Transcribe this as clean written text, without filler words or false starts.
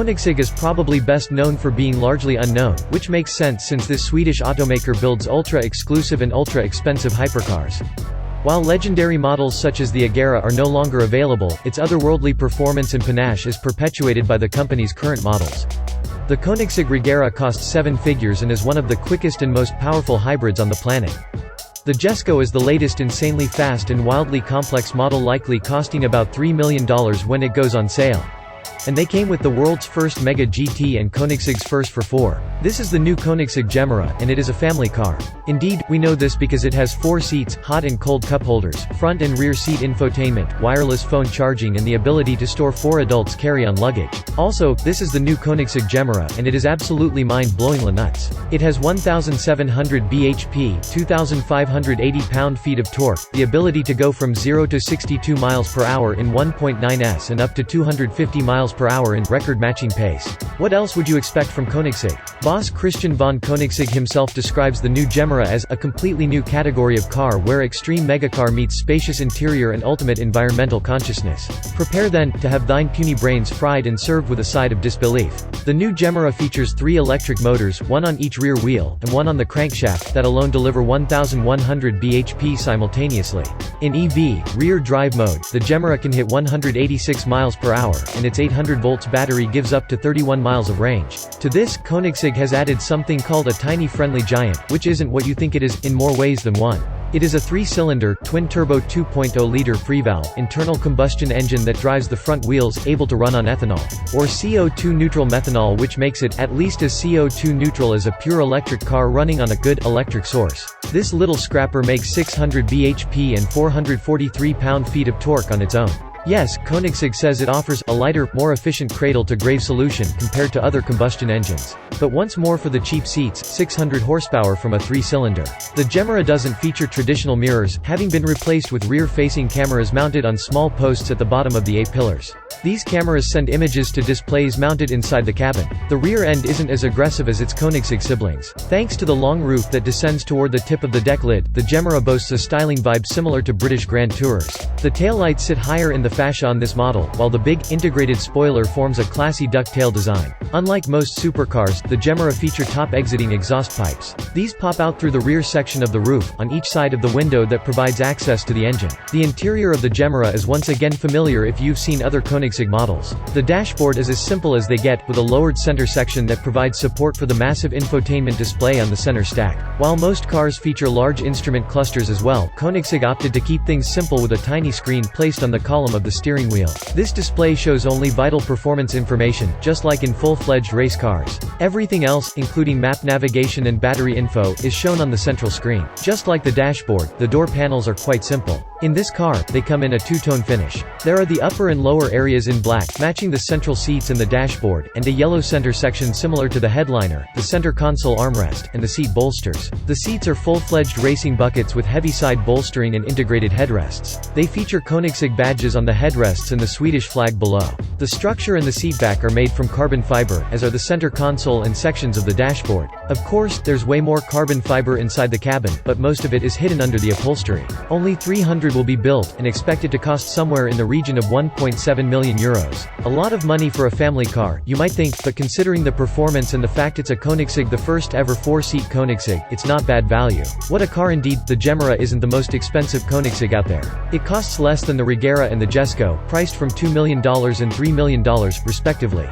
Koenigsegg is probably best known for being largely unknown, which makes sense since this Swedish automaker builds ultra-exclusive and ultra-expensive hypercars. While legendary models such as the Agera are no longer available, its otherworldly performance and panache is perpetuated by the company's current models. The Koenigsegg Regera costs 7 figures and is one of the quickest and most powerful hybrids on the planet. The Jesko is the latest insanely fast and wildly complex model, likely costing about $3 million when it goes on sale. And they came with the world's first Mega GT and Koenigsegg's first for 4. This is the new Koenigsegg Gemera, and it is a family car. Indeed, we know this because it has 4 seats, hot and cold cup holders, front and rear seat infotainment, wireless phone charging and the ability to store 4 adults carry-on luggage. Also, this is the new Koenigsegg Gemera, and it is absolutely mind-blowingly nuts. It has 1,700 bhp, 2,580 pound-feet of torque, the ability to go from 0 to 62 miles per hour in 1.9s and up to 250 miles per hour in record-matching pace. What else would you expect from Koenigsegg? Boss Christian von Koenigsegg himself describes the new Gemera as a completely new category of car where extreme megacar meets spacious interior and ultimate environmental consciousness. Prepare then, to have thine puny brains fried and served with a side of disbelief. The new Gemera features 3 electric motors, one on each rear wheel, and one on the crankshaft, that alone deliver 1,100 bhp simultaneously. In EV, rear drive mode, the Gemera can hit 186 miles per hour, and its 800 volts battery gives up to 31 miles of range. To this, Koenigsegg has added something called a tiny friendly giant, which isn't what you think it is, in more ways than one. It is a 3-cylinder, twin-turbo 2.0-liter free-valve, internal combustion engine that drives the front wheels, able to run on ethanol, or CO2-neutral methanol, which makes it at least as CO2-neutral as a pure electric car running on a good electric source. This little scrapper makes 600 bhp and 443 pound-feet of torque on its own. Yes, Koenigsegg says it offers a lighter, more efficient cradle-to-grave solution compared to other combustion engines. But once more for the cheap seats, 600 horsepower from a 3-cylinder. The Gemera doesn't feature traditional mirrors, having been replaced with rear-facing cameras mounted on small posts at the bottom of the A-pillars. These cameras send images to displays mounted inside the cabin. The rear end isn't as aggressive as its Koenigsegg siblings. Thanks to the long roof that descends toward the tip of the deck lid, the Gemera boasts a styling vibe similar to British Grand Tours. The taillights sit higher in the fascia on this model, while the big, integrated spoiler forms a classy ducktail design. Unlike most supercars, the Gemera feature top-exiting exhaust pipes. These pop out through the rear section of the roof, on each side of the window that provides access to the engine. The interior of the Gemera is once again familiar if you've seen other Koenigsegg models. The dashboard is as simple as they get, with a lowered center section that provides support for the massive infotainment display on the center stack. While most cars feature large instrument clusters as well, Koenigsegg opted to keep things simple with a tiny screen placed on the column of the steering wheel. This display shows only vital performance information, just like in full-fledged race cars. Everything else, including map navigation and battery info, is shown on the central screen. Just like the dashboard, the door panels are quite simple. In this car, they come in a 2-tone finish. There are the upper and lower areas in black, matching the central seats and the dashboard, and a yellow center section similar to the headliner, the center console armrest, and the seat bolsters. The seats are full-fledged racing buckets with heavy side bolstering and integrated headrests. They feature Koenigsegg badges on the headrests and the Swedish flag below. The structure and the seatback are made from carbon fiber, as are the center console and sections of the dashboard. Of course, there's way more carbon fiber inside the cabin, but most of it is hidden under the upholstery. Only 300 will be built, and expected to cost somewhere in the region of €1.7 million. A lot of money for a family car, you might think, but considering the performance and the fact it's a Koenigsegg, the first ever 4-seat Koenigsegg, it's not bad value. What a car indeed. The Gemera isn't the most expensive Koenigsegg out there. It costs less than the Regera and the Jesko, priced from $2 million and $3 million, respectively.